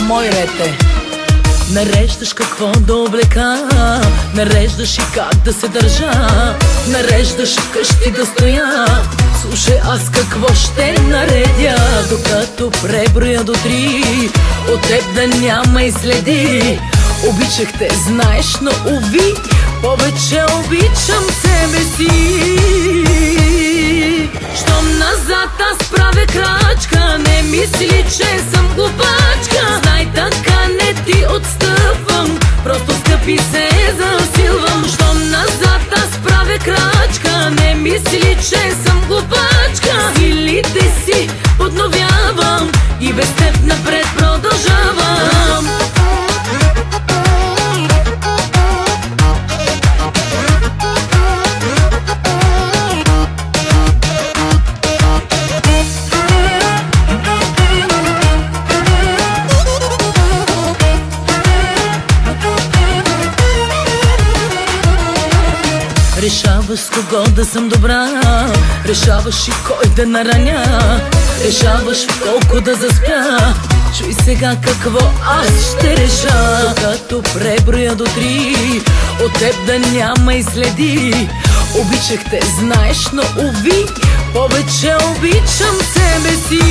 мой ред е. Нареждаш какво да облека, нареждаш и как да се държа, нареждаш вкъщи да стоя. Слушай, аз какво ще наредя, докато преброя до 3, от теб да няма и следи. Обичах те, знаеш, но уви, повече обичам себе си. Щом назад аз правя крачка, не мисли, че съм глупачка. Знай, така не ти отстъпвам, просто скъпи се засилвам. Щом назад аз правя крачка, не мисли, че съм глупачка. Силите си подновявам и без теб напред продължавам. Решаваш с кого да съм добра, решаваш и кой да нараня, решаваш в колко да заспя. Чуй сега какво аз ще реша, докато преброя до 3, от теб да няма и следи. Обичах те, знаеш, но уви, повече обичам себе си.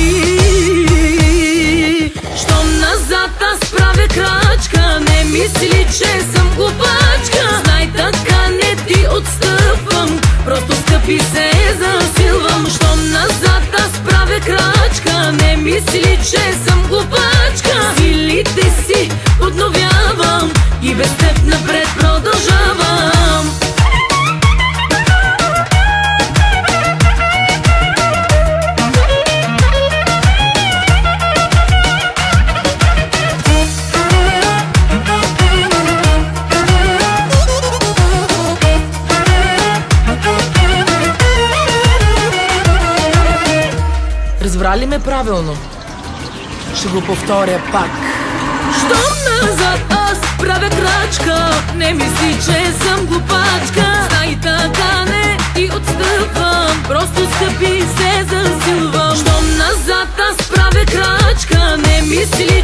Щом назад аз правя крачка, не мисли, че съм глупачка. Знай, така не ти отстъпвам, просто скъпи се засилвам. Щом назад аз правя крачка, не мисли, че съм глупачка. Силите си подновявам и без теб напред продължавам. Разбрали ме правилно? Ще го повторя пак. Щом назад аз правя крачка, не мисли, че съм глупачка. Знай, така не ти отстъпвам, просто скъпи се засилвам. Щом назад аз правя крачка, не мисли,